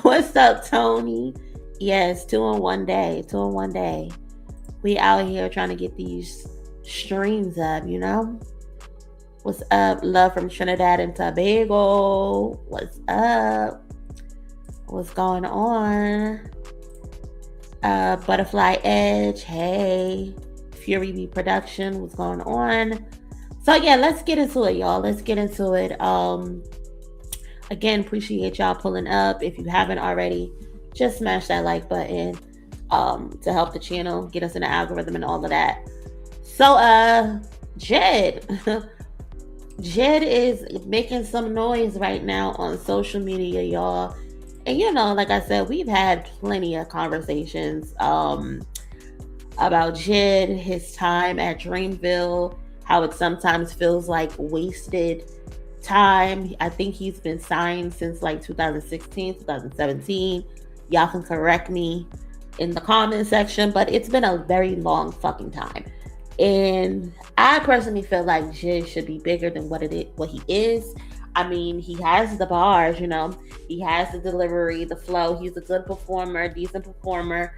What's up, Tony? Yes, two in one day. Two in one day. We out here trying to get these streams up, you know? What's up? Love from Trinidad and Tobago. What's up? What's going on? Butterfly Edge. Hey. Fury B Production. What's going on? So yeah, let's get into it, y'all. Let's get into it. Again, appreciate y'all pulling up. If you haven't already, just smash that like button to help the channel, get us in the algorithm and all of that. So JID JID is making some noise right now on social media, y'all. And you know, like I said, we've had plenty of conversations about JID, his time at Dreamville, how it sometimes feels like wasted time. I think he's been signed since like 2016, 2017. Y'all can correct me in the comment section, but it's been a very long fucking time. And I personally feel like JID should be bigger than what he is. I mean, he has the bars, you know, he has the delivery, the flow. He's a good performer, decent performer.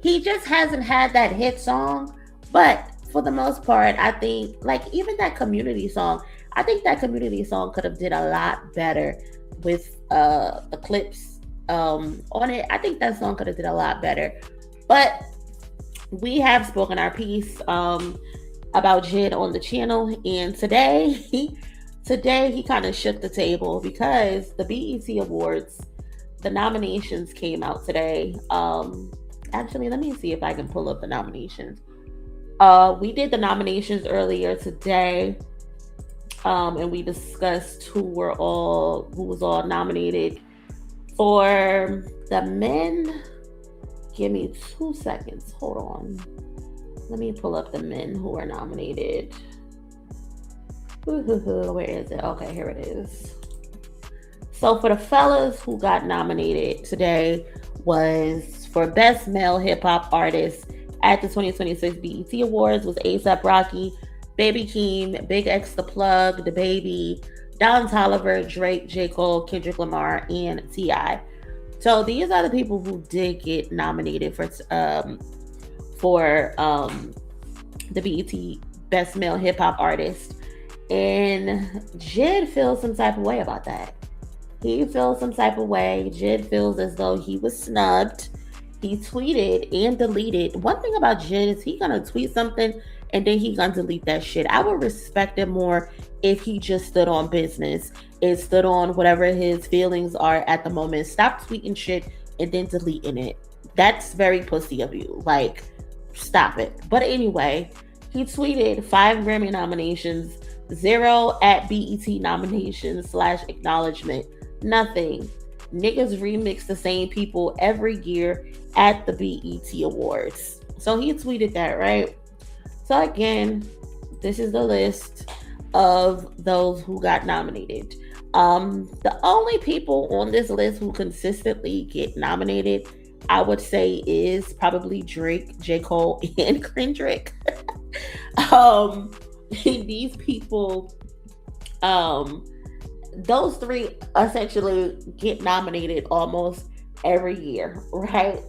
He just hasn't had that hit song, but for the most part, I think like even that community song, I think that community song could have did a lot better with the clips on it. I think that song could have did a lot better. But we have spoken our piece about JID on the channel, and today he kind of shook the table because the BET Awards, the nominations came out today. Actually, let me see if I can pull up the nominations. We did the nominations earlier today, and we discussed who was all nominated. For the men, give me 2 seconds. Hold on. Let me pull up the men who were nominated. Where is it? Okay, here it is. So for the fellas who got nominated today was for Best Male Hip Hop Artist at the 2026 BET Awards was A$AP Rocky, Baby Keem, Big X The Plug, The Baby, Don Toliver, Drake, J. Cole, Kendrick Lamar, and T.I. So these are the people who did get nominated for the BET Best Male Hip Hop Artist. And JID feels some type of way about that. He feels some type of way. JID feels as though he was snubbed. He tweeted and deleted. One thing about JID is he gonna tweet something and then he gonna delete that shit. I would respect it more if he just stood on business and stood on whatever his feelings are at the moment. Stop tweeting shit and then deleting it. That's very pussy of you. Like, stop it. But anyway, he tweeted 5 Grammy nominations, 0 at BET nominations / acknowledgement. Nothing. Niggas remix the same people every year at the BET Awards. So he tweeted that, right? So again, this is the list of those who got nominated. The only people on this list who consistently get nominated, I would say, is probably Drake, J. Cole, and Kendrick. These people, those 3 essentially get nominated almost every year, right?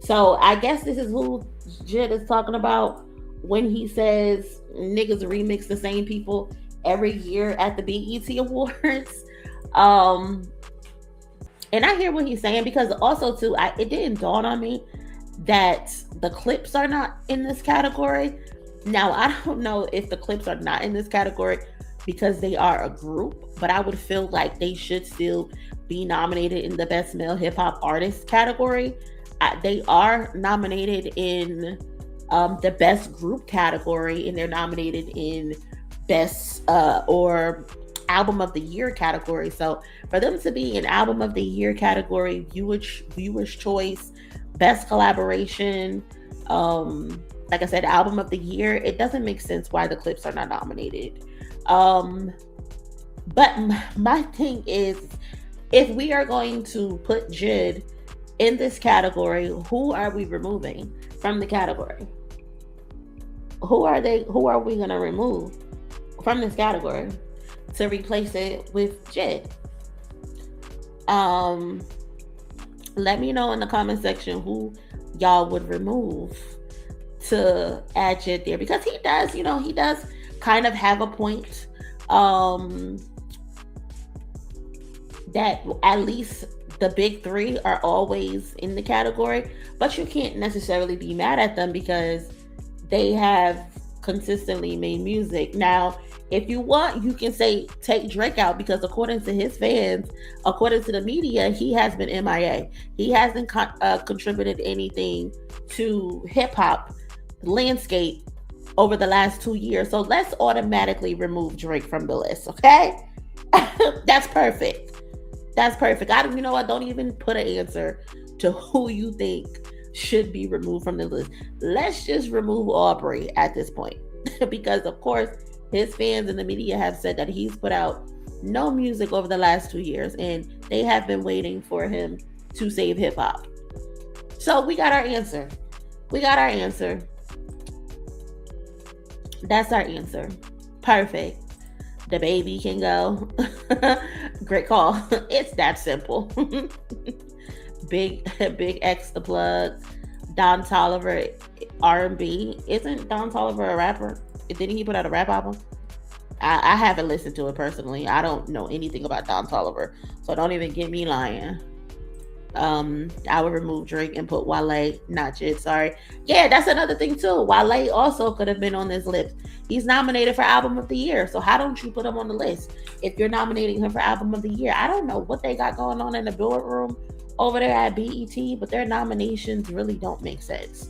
So I guess this is who JID is talking about when he says niggas remix the same people every year at the BET Awards. And I hear what he's saying, because also too, it didn't dawn on me that the clips are not in this category. Now, I don't know if the clips are not in this category because they are a group, but I would feel like they should still be nominated in the Best Male Hip Hop Artist category. They are nominated in the Best Group category, and they're nominated in Best or Album of the Year category. So for them to be in Album of the Year category, Viewer's Choice, Best Collaboration, like I said, Album of the Year, it doesn't make sense why the clips are not nominated. But my thing is, if we are going to put JID in this category, who are we removing from the category? Who are we going to remove from this category to replace it with JID? Let me know in the comment section who y'all would remove to add JID there, because he does, he does kind of have a point. That at least the big three are always in the category, but you can't necessarily be mad at them because they have consistently made music. Now, if you want, you can say take Drake out, because according to his fans, according to the media, he has been MIA. He hasn't contributed anything to hip hop landscape over the last 2 years. So let's automatically remove Drake from the list, okay? That's perfect. That's perfect. You know what? Don't even put an answer to who you think should be removed from the list. Let's just remove Aubrey at this point. Because, of course, his fans and the media have said that he's put out no music over the last 2 years, and they have been waiting for him to save hip hop. So we got our answer. That's our answer. Perfect. The baby can go. Great call. It's that simple. Big X the plug. Don Toliver, R&B. Isn't Don Toliver a rapper? Didn't he put out a rap album? I haven't listened to it personally. I don't know anything about Don Toliver, so don't even get me lying. I would remove Drake and put Wale, not JID, sorry. Yeah, that's another thing too. Wale also could have been on this list. He's nominated for Album of the Year, so how don't you put him on the list if you're nominating him for Album of the Year? I don't know what they got going on in the boardroom over there at BET, but their nominations really don't make sense.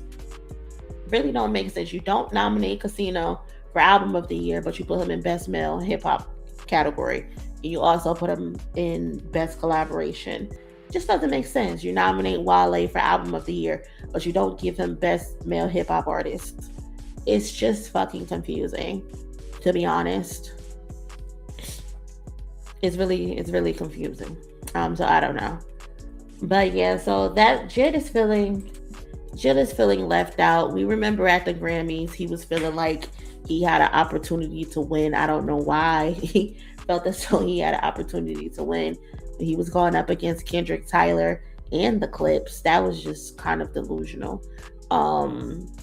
Really don't make sense. You don't nominate Casino for Album of the Year, but you put him in Best Male Hip Hop category, and you also put him in Best Collaboration. Just doesn't make sense. You nominate Wale for Album of the Year, but you don't give him Best Male Hip Hop Artist. It's just fucking confusing, to be honest. It's really confusing. So I don't know. But yeah, so that JID is feeling left out. We remember at the Grammys, he was feeling like he had an opportunity to win. I don't know why he felt as though he had an opportunity to win. He was going up against Kendrick Tyler and the Clips. That was just kind of delusional. Chillin'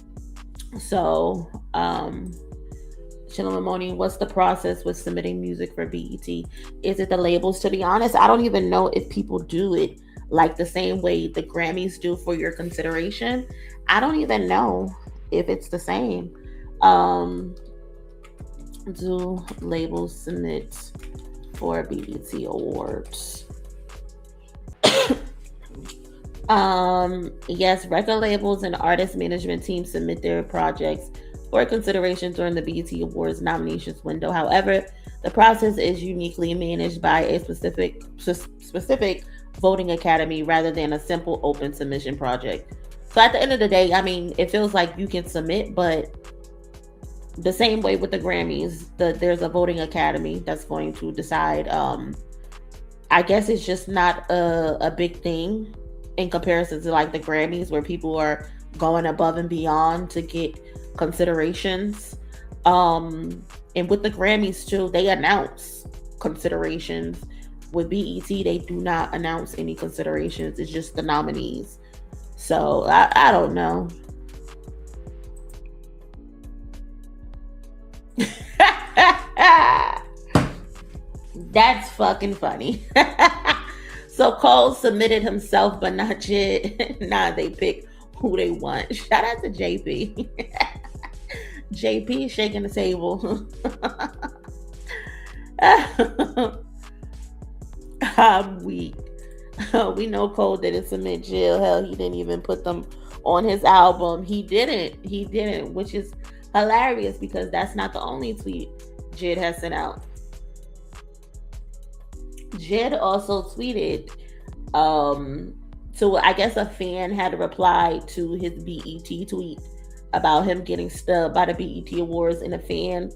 with Moni, what's the process with submitting music for BET? Is it the labels? To be honest, I don't even know if people do it like the same way the Grammys do for your consideration. I don't even know if it's the same. Do labels submit for BET Awards? Yes, record labels and artist management teams submit their projects for consideration during the BET Awards nominations window. However, the process is uniquely managed by a specific voting academy rather than a simple open submission project. So at the end of the day, I mean, it feels like you can submit, but the same way with the Grammys, there's a voting academy that's going to decide. I guess it's just not a big thing in comparison to like the Grammys, where people are going above and beyond to get considerations. And with the Grammys too, they announce considerations. With BET, they do not announce any considerations. It's just the nominees. So I don't know. That's fucking funny. So Cole submitted himself, but not JID. Nah, they pick who they want. Shout out to JP. JP shaking the table. I'm weak. We know Cole didn't submit Jill. Hell, he didn't even put them on his album. He didn't, which is hilarious because that's not the only tweet JID has sent out. JID also tweeted, so I guess a fan had to reply to his BET tweet about him getting stubbed by the BET Awards, and a fan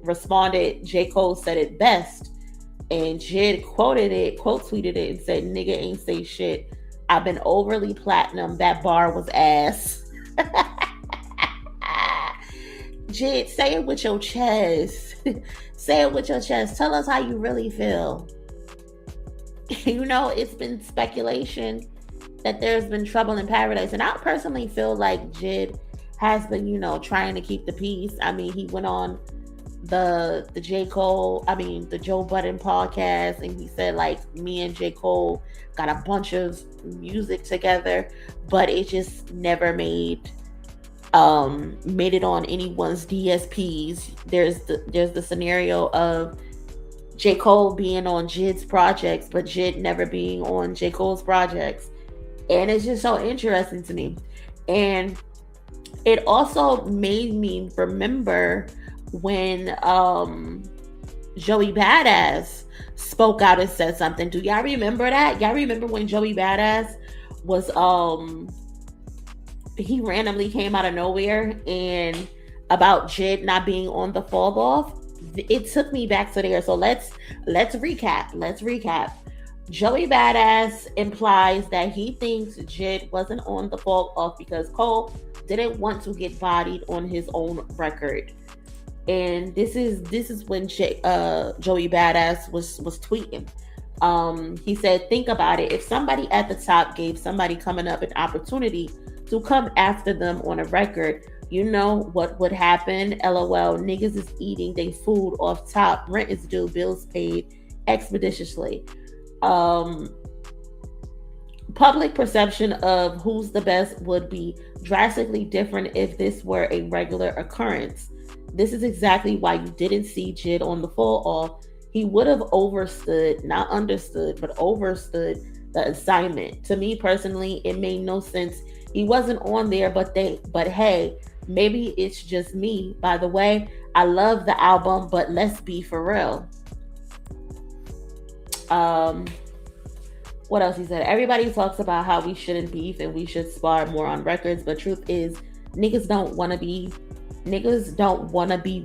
responded, J. Cole said it best, and JID quote tweeted it and said, nigga ain't say shit. I've been overly platinum. That bar was ass. JID, say it with your chest. Say it with your chest. Tell us how you really feel. It's been speculation that there's been trouble in paradise. And I personally feel like JID has been, trying to keep the peace. I mean, he went on the J. Cole, the Joe Budden podcast, and he said, like, me and J. Cole got a bunch of music together, but it just never made it on anyone's DSPs. There's the scenario of J. Cole being on JID's projects, but JID never being on J. Cole's projects. And it's just so interesting to me. And it also made me remember when Joey Badass spoke out and said something. Do y'all remember that? Y'all remember when Joey Badass was he randomly came out of nowhere and about JID not being on the fall off? It took me back to there. So let's recap. Joey Badass implies that he thinks JID wasn't on the fall off because Cole didn't want to get bodied on his own record. And this is when Joey Badass was tweeting. He said, think about it. If somebody at the top gave somebody coming up an opportunity to come after them on a record, you know what would happen? LOL, niggas is eating they food off top. Rent is due, bills paid expeditiously. Public perception of who's the best would be drastically different if this were a regular occurrence. This is exactly why you didn't see JID on the fall off. He would have not understood, but overstood the assignment. To me personally, it made no sense. He wasn't on there, but hey, maybe it's just me. By the way, I love the album, but let's be for real. What else he said? Everybody talks about how we shouldn't beef and we should spar more on records, but truth is, niggas don't want to be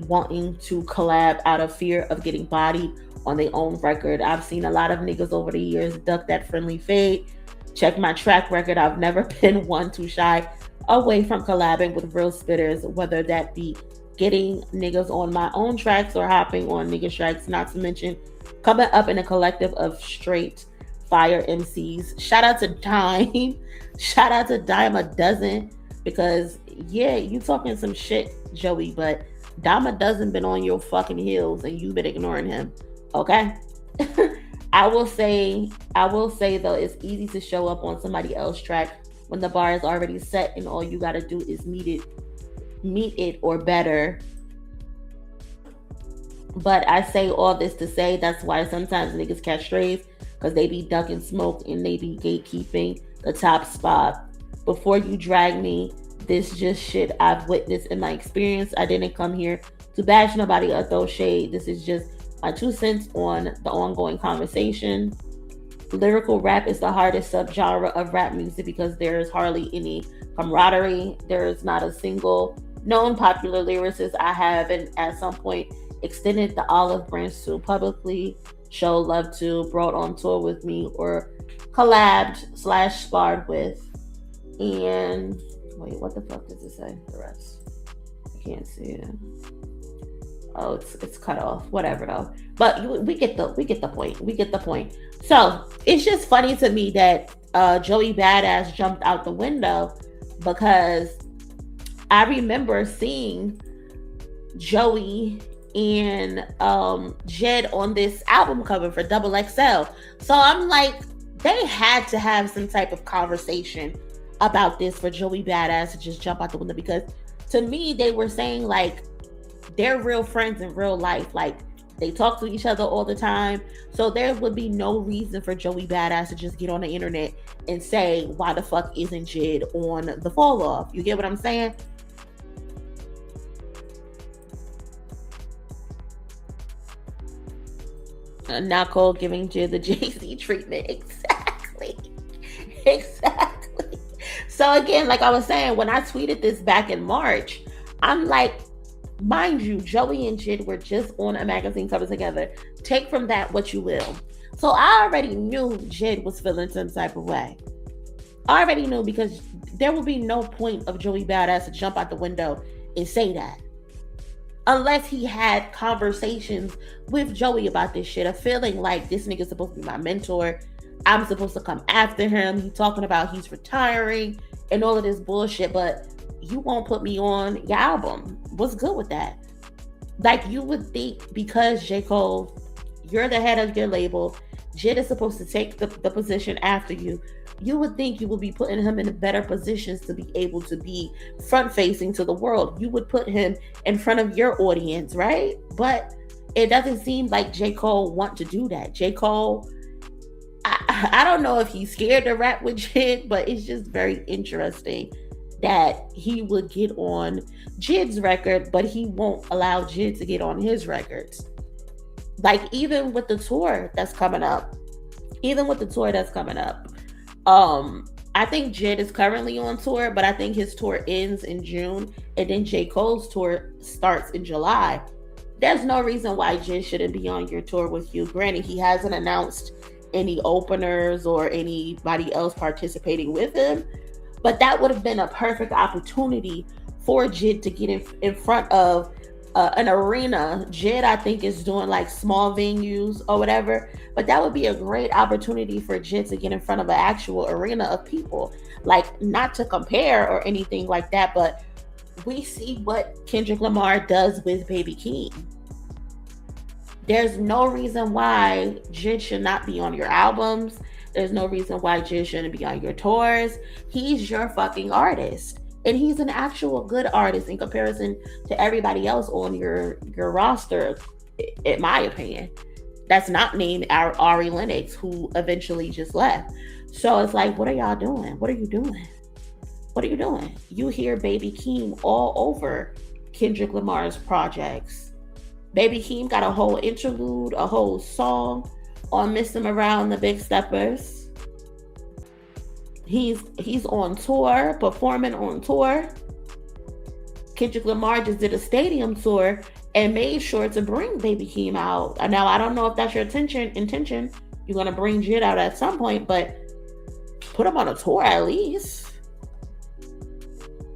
wanting to collab out of fear of getting bodied on their own record. I've seen a lot of niggas over the years duck that friendly fade. Check my track record. I've never been one too shy away from collabing with real spitters, whether that be getting niggas on my own tracks or hopping on nigga tracks, not to mention coming up in a collective of straight fire MCs. Shout out to Dime. Shout out to Dime a dozen, because yeah, you talking some shit, Joey, but Dime a dozen been on your fucking heels and you've been ignoring him. Okay? I will say though, it's easy to show up on somebody else's track when the bar is already set and all you gotta do is meet it or better. But I say all this to say that's why sometimes niggas catch strays, because they be ducking smoke and they be gatekeeping the top spot. Before you drag me, this just shit I've witnessed in my experience. I didn't come here to bash nobody or throw shade. This is just my 2 cents on the ongoing conversation. Lyrical rap is the hardest subgenre of rap music because there is hardly any camaraderie. There is not a single known popular lyricist I have, and at some point extended the olive branch to publicly show love to, brought on tour with me, or collabed/sparred with. And wait, what the fuck does it say? The rest I can't see it. Oh, it's cut off. Whatever though. But we get the point. We get the point. So it's just funny to me that Joey Badass jumped out the window, because I remember seeing Joey and JID on this album cover for Double XL. So I'm like, they had to have some type of conversation about this for Joey Badass to just jump out the window, because to me they were saying like they're real friends in real life, like they talk to each other all the time. So there would be no reason for Joey Badass to just get on the internet and say, why the fuck isn't JID on the fall off? You get what I'm saying? Now Cole giving JID the Jay-Z treatment. Exactly. So again, like I was saying, when I tweeted this back in March, I'm like, mind you, Joey and JID were just on a magazine cover together. Take from that what you will. So I already knew JID was feeling some type of way. I already knew, because there would be no point of Joey Badass to jump out the window and say that, unless he had conversations with Joey about this shit, of feeling like this nigga's supposed to be my mentor. I'm supposed to come after him. He's talking about he's retiring and all of this bullshit, but you won't put me on your album. What's good with that? Like, you would think because J. Cole, you're the head of your label, JID is supposed to take the position after you. You would think you would be putting him in better positions to be able to be front facing to the world. You would put him in front of your audience, right? But it doesn't seem like J. Cole want to do that. J. Cole, I don't know if he's scared to rap with JID, but it's just very interesting that he would get on JID's record, but he won't allow JID to get on his records. Like, even with the tour that's coming up, I think JID is currently on tour, but I think his tour ends in June, and then J. Cole's tour starts in July. There's no reason why JID shouldn't be on your tour with you. Granted, he hasn't announced any openers or anybody else participating with him, but that would have been a perfect opportunity for JID to get in front of an arena. JID, I think, is doing like small venues or whatever, but that would be a great opportunity for JID to get in front of an actual arena of people. Like, not to compare or anything like that, but we see what Kendrick Lamar does with Baby Keem. There's no reason why JID should not be on your albums. There's no reason why JID shouldn't be on your tours. He's your fucking artist. And he's an actual good artist in comparison to everybody else on your roster, in my opinion. That's not named Ari Lennox, who eventually just left. So it's like, what are y'all doing? What are you doing? What are you doing? You hear Baby Keem all over Kendrick Lamar's projects. Baby Keem got a whole interlude, a whole song on Miss Them Around the Big Steppers. He's on tour, performing on tour. Kendrick Lamar just did a stadium tour and made sure to bring Baby Keem out. Now, I don't know if that's your intention. You're going to bring JID out at some point, but put him on a tour at least.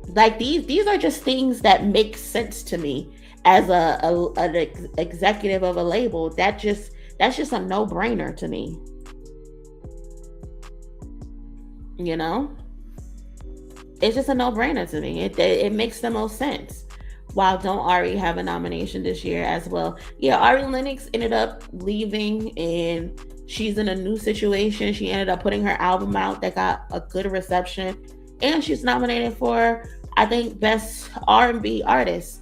Like, these are just things that make sense to me as an executive of a label. That's just a no-brainer to me. You know? It's just a no-brainer to me. It makes the most sense. While don't Ari have a nomination this year as well? Yeah, Ari Lennox ended up leaving and she's in a new situation. She ended up putting her album out that got a good reception. And she's nominated for, I think, Best R&B Artist,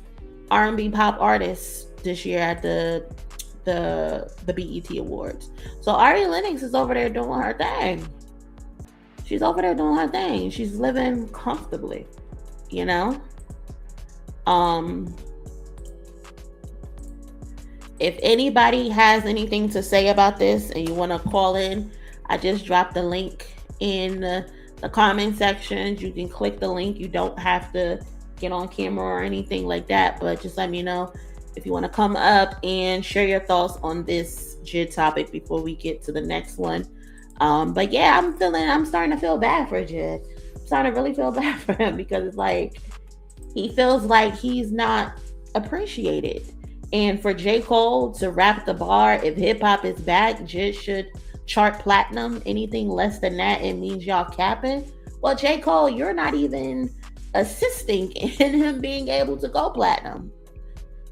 R&B Pop Artist this year at the BET Awards. So Ari Lennox is over there doing her thing. She's over there doing her thing. She's living comfortably, you know? If anybody has anything to say about this and you want to call in, I just dropped the link in the comment section. You can click the link. You don't have to get on camera or anything like that, but just let me know if you want to come up and share your thoughts on this JID topic before we get to the next one. But yeah, I'm starting to feel bad for JID. I'm starting to really feel bad for him because it's like he feels like he's not appreciated. And for J. Cole to rap the bar, if hip hop is back, JID should chart platinum. Anything less than that, it means y'all capping. Well, J. Cole, you're not even assisting in him being able to go platinum.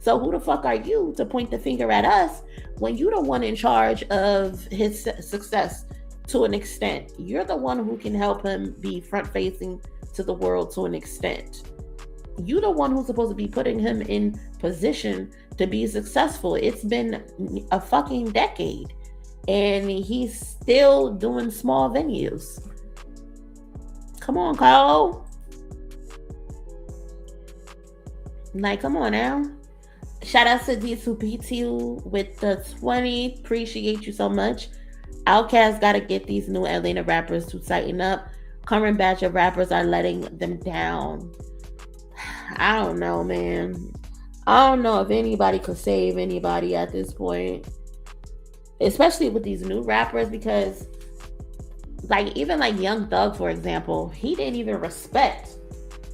So who the fuck are you to point the finger at us when you're the one in charge of his success to an extent? You're the one who can help him be front facing to the world to an extent. You're the one who's supposed to be putting him in position to be successful. It's been a fucking decade and he's still doing small venues. Come on, Cole. Like, come on now. Shout out to D2P2 with the 20. Appreciate you so much. Outkast got to get these new Atlanta rappers to tighten up. Current batch of rappers are letting them down. I don't know, man. I don't know if anybody could save anybody at this point, especially with these new rappers, because like even like Young Thug, for example, he didn't even respect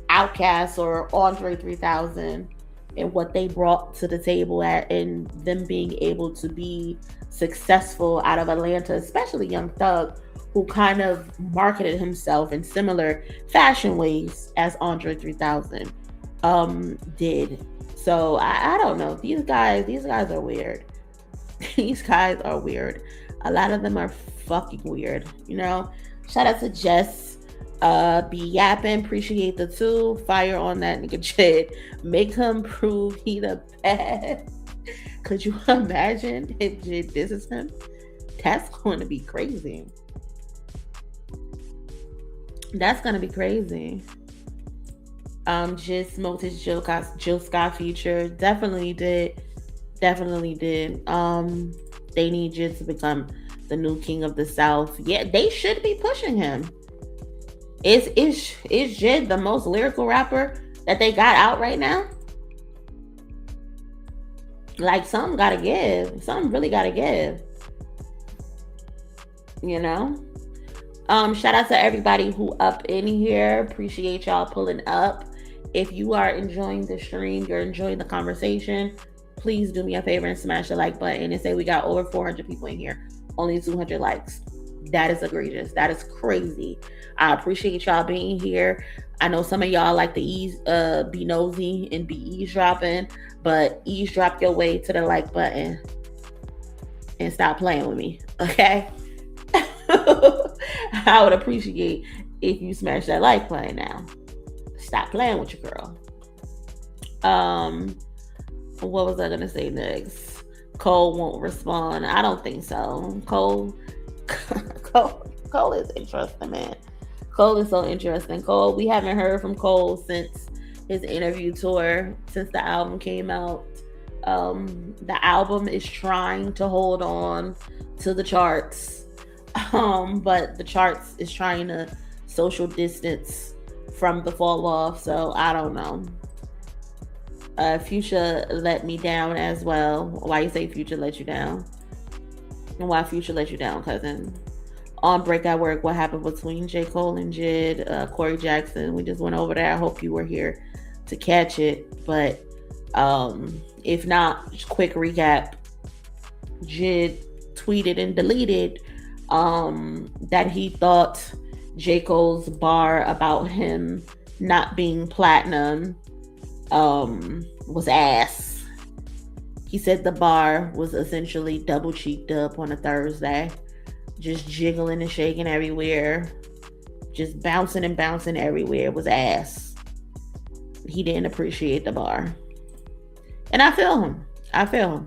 Outkast or Andre 3000 and what they brought to the table and them being able to be successful out of Atlanta, especially Young Thug, who kind of marketed himself in similar fashion ways as Andre 3000 did. So I don't know. These guys are weird. These guys are weird. A lot of them are fucking weird, you know? Shout out to Jess. Be yapping, appreciate the two. Fire on that nigga JID. Make him prove he the best. Could you imagine if JID disses him? That's going to be crazy. That's going to be crazy. Just smoked his Jill Scott feature. Definitely did. They need JID to become the new king of the South. Yeah, they should be pushing him. Is JID the most lyrical rapper that they got out right now? Like, something gotta give. Something really gotta give. You know? Shout out to everybody who up in here. Appreciate y'all pulling up. If you are enjoying the stream, you're enjoying the conversation, please do me a favor and smash the like button and say we got over 400 people in here. Only 200 likes. That is egregious. That is crazy. I appreciate y'all being here. I know some of y'all like to be nosy and be eavesdropping, but eavesdrop your way to the like button and stop playing with me, okay? I would appreciate if you smash that like button now. Stop playing with your girl. What was I gonna say next? Cole won't respond. I don't think so. Cole is interesting, man. Cole is so interesting. Cole, we haven't heard from Cole since his interview tour, since the album came out. The album is trying to hold on to the charts, but the charts is trying to social distance from the fall off. So I don't know. Future let me down as well. Why you say Future let you down? And why Future let you down, cousin? On Break at Work, what happened between J. Cole and JID, Corey Jackson. We just went over that. I hope you were here to catch it. But if not, just quick recap. JID tweeted and deleted that he thought J. Cole's bar about him not being platinum was ass. He said the bar was essentially double cheeked up on a Thursday, just jiggling and shaking everywhere, just bouncing and bouncing everywhere. It was ass. He didn't appreciate the bar. And I feel him. I feel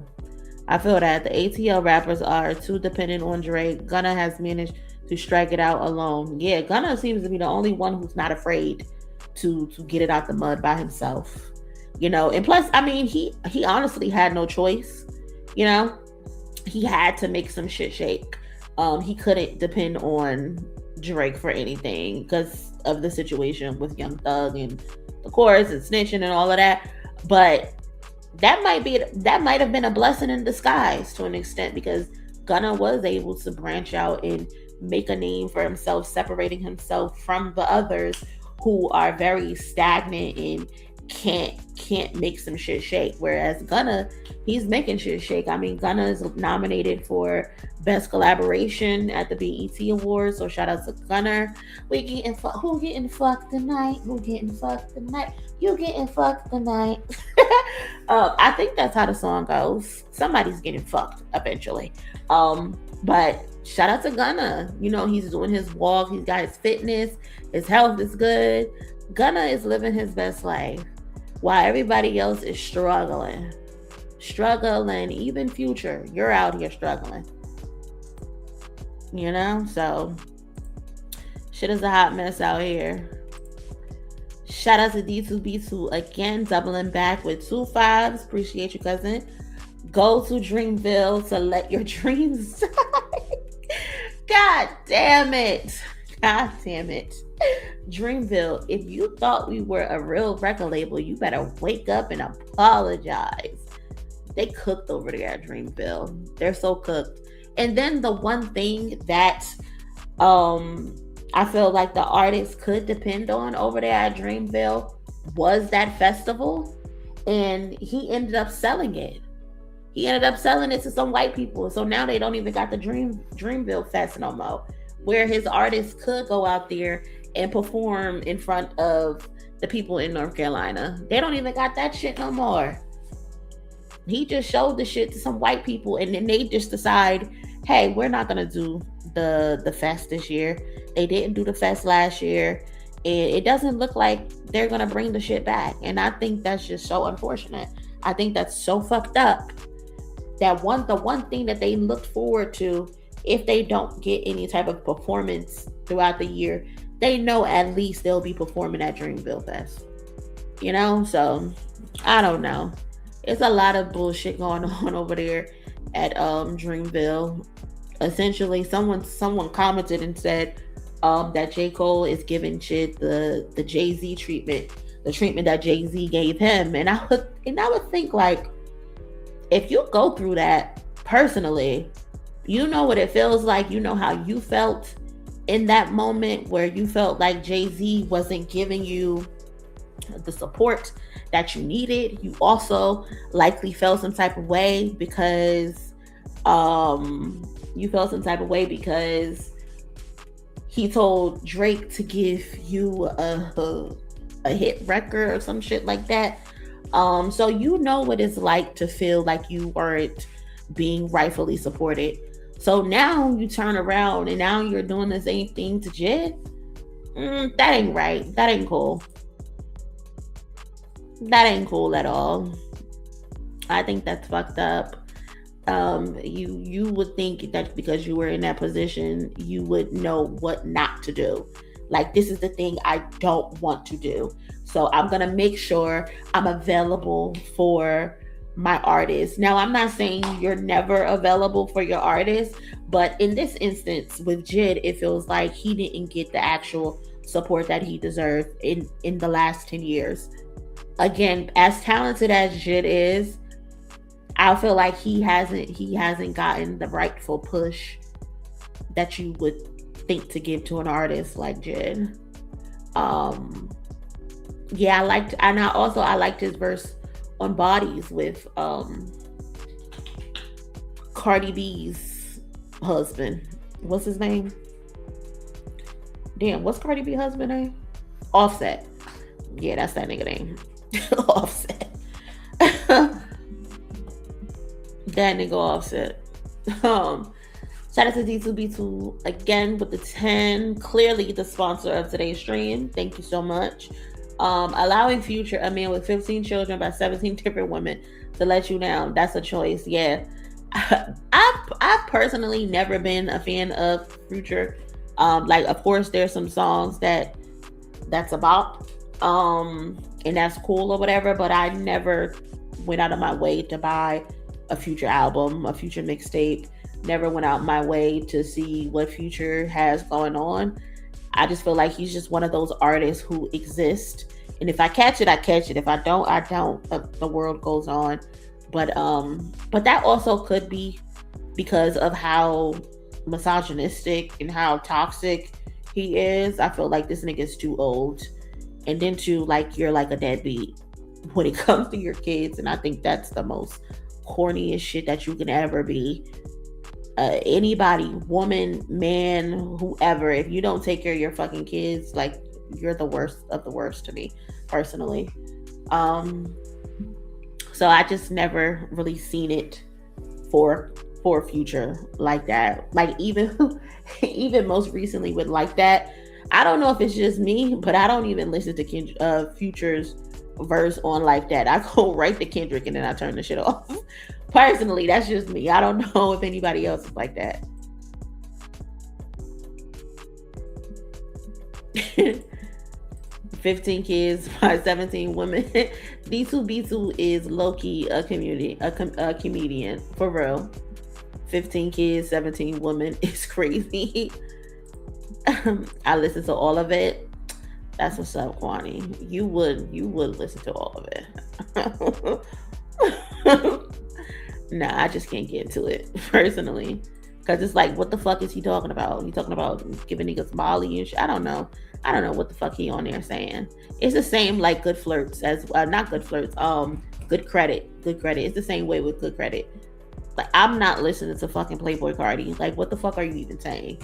that the ATL rappers are too dependent on Drake. Gunna has managed to strike it out alone. Yeah, Gunna seems to be the only one who's not afraid to get it out the mud by himself. You know, and plus, I mean, he honestly had no choice. You know, he had to make some shit shake. He couldn't depend on Drake for anything because of the situation with Young Thug and the chorus and snitching and all of that. But that might have been a blessing in disguise to an extent, because Gunna was able to branch out and make a name for himself, separating himself from the others who are very stagnant and can't make some shit shake. Whereas Gunna, he's making shit shake. I mean, Gunna is nominated for Best Collaboration at the BET Awards, so shout out to Gunna. Who getting fucked tonight? Who getting fucked tonight? You getting fucked tonight. I think that's how the song goes. Somebody's getting fucked eventually. But shout out to Gunna. You know, he's doing his walk. He's got his fitness. His health is good. Gunna is living his best life while everybody else is struggling. Even Future, you're out here struggling. You know, so shit is a hot mess out here. Shout out to D2B2 again, doubling back with 2 5s. Appreciate you, cousin. Go to Dreamville to let your dreams die. God damn it. Dreamville, if you thought we were a real record label, you better wake up and apologize. They cooked over there at Dreamville. They're so cooked. And then the one thing that I feel like the artists could depend on over there at Dreamville was that festival. And he ended up selling it. He ended up selling it to some white people. So now they don't even got the Dreamville Fest no more, where his artists could go out there and perform in front of the people in North Carolina. They don't even got that shit no more. He just showed the shit to some white people, and then they just decide, hey, we're not gonna do the fest this year. They didn't do the fest last year, and it doesn't look like they're gonna bring the shit back. And I think that's just so unfortunate. I think that's so fucked up. The one thing that they looked forward to, if they don't get any type of performance throughout the year, they know at least they'll be performing at Dreamville Fest. You know, so I don't know. It's a lot of bullshit going on over there at Dreamville. Essentially, someone commented and said that J. Cole is giving JID the Jay-Z treatment, the treatment that Jay-Z gave him. And I would think, like, if you go through that personally, you know what it feels like. You know how you felt in that moment where you felt like Jay-Z wasn't giving you the support that you needed. You also likely felt some type of way because he told Drake to give you a hit record or some shit like that. So you know what it's like to feel like you weren't being rightfully supported. So now you turn around and now you're doing the same thing to JID. That ain't right. That ain't cool. That ain't cool at all. I think that's fucked up. You would think that because you were in that position, you would know what not to do. Like, this is the thing I don't want to do. So I'm going to make sure I'm available for my artist. Now, I'm not saying you're never available for your artist, but in this instance with JID, it feels like he didn't get the actual support that he deserved in the last 10 years. Again, as talented as JID is, I feel like he hasn't gotten the rightful push that you would think to give to an artist like JID. Yeah, I liked his verse on Bodies with Cardi B's husband. What's his name? Damn, what's Cardi B's husband name? Offset. Yeah, that's that nigga name. Offset. That nigga Offset. Shout out to D2B2 again with the 10. Clearly the sponsor of today's stream. Thank you so much. Allowing Future, a man with 15 children by 17 different women, to let you down. That's a choice. Yeah. I've personally never been a fan of Future. Like, of course, there's some songs that's about, and that's cool or whatever, but I never went out of my way to buy a Future album, a Future mixtape. Never went out my way to see what Future has going on. I just feel like he's just one of those artists who exist, and if I catch it, I catch it. If I don't, I don't. The world goes on. But that also could be because of how misogynistic and how toxic he is. I feel like this nigga's too old, and then too, like, you're like a deadbeat when it comes to your kids, and I think that's the most corniest shit that you can ever be. Anybody, woman, man, whoever, if you don't take care of your fucking kids, like, you're the worst of the worst to me personally. So I just never really seen it for Future like that. Like, even most recently with Like That, I don't know if it's just me, but I don't even listen to Future's verse on Like That. I go right to Kendrick and then I turn the shit off. Personally, that's just me. I don't know if anybody else is like that. 15 kids by 17 women. D2B2 is low-key a comedian, for real. 15 kids, 17 women is crazy. I listen to all of it. That's what's up, Kwani. You would listen to all of it. Nah, I just can't get into it personally, because it's like, what the fuck is he talking about? He talking about giving niggas Molly and shit. I don't know what the fuck he on there saying. It's the same like Good Flirts as not Good Flirts. Good credit. It's the same way with good credit. Like, I'm not listening to fucking Playboy Cardi. Like, what the fuck are you even saying?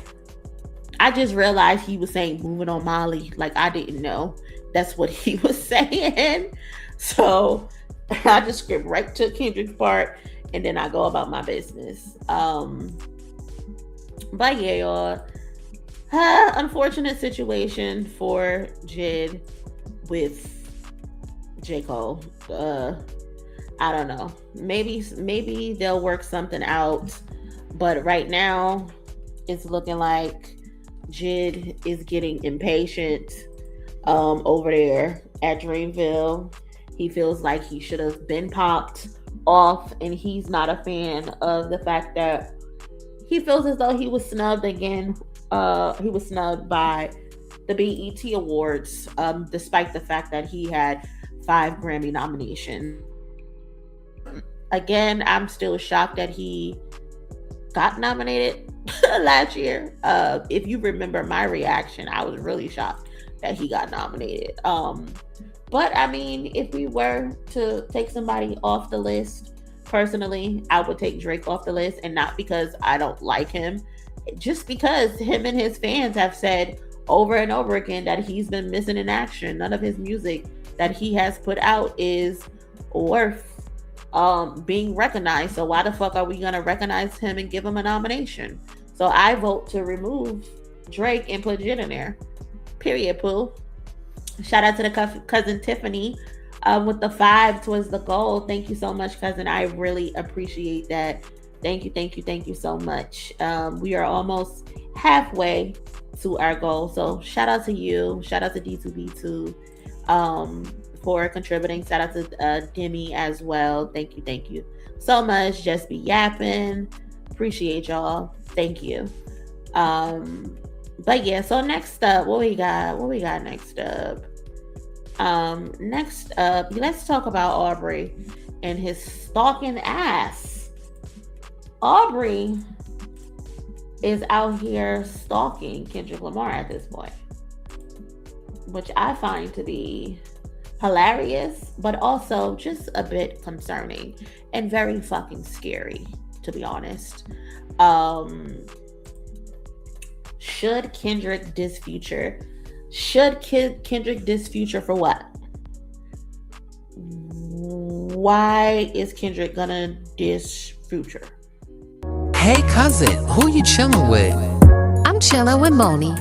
I just realized he was saying moving on Molly. Like, I didn't know that's what he was saying. So I just skip right to Kendrick's part, and then I go about my business. But yeah, y'all. Unfortunate situation for JID with J. Cole. I don't know. Maybe they'll work something out. But right now, it's looking like JID is getting impatient over there at Dreamville. He feels like he should have been popped off, and he's not a fan of the fact that he feels as though he was snubbed again. He was snubbed by the BET Awards, despite the fact that he had 5 Grammy nominations. Again, I'm still shocked that he got nominated last year. If you remember my reaction, I was really shocked that he got nominated. But I mean, if we were to take somebody off the list, personally, I would take Drake off the list, and not because I don't like him, just because him and his fans have said over and over again that he's been missing in action. None of his music that he has put out is worth being recognized. So why the fuck are we gonna recognize him and give him a nomination? So I vote to remove Drake and put JID in there. Period, poo. Shout out to the cousin Tiffany with the 5 towards the goal. Thank you so much, cousin. I really appreciate that. Thank you so much. We are almost halfway to our goal. So shout out to you. Shout out to D2B2 for contributing. Shout out to Demi as well. Thank you so much. Just be yapping. Appreciate y'all. Thank you. But yeah, so next up, what we got next up? Next up, let's talk about Aubrey and his stalking ass. Aubrey is out here stalking Kendrick Lamar at this point, which I find to be hilarious, but also just a bit concerning and very fucking scary, to be honest. Should Kendrick diss Future? Should Kendrick diss Future for what? Why is Kendrick gonna diss Future? Hey cousin, who you chilling with? I'm chilling with MONIE.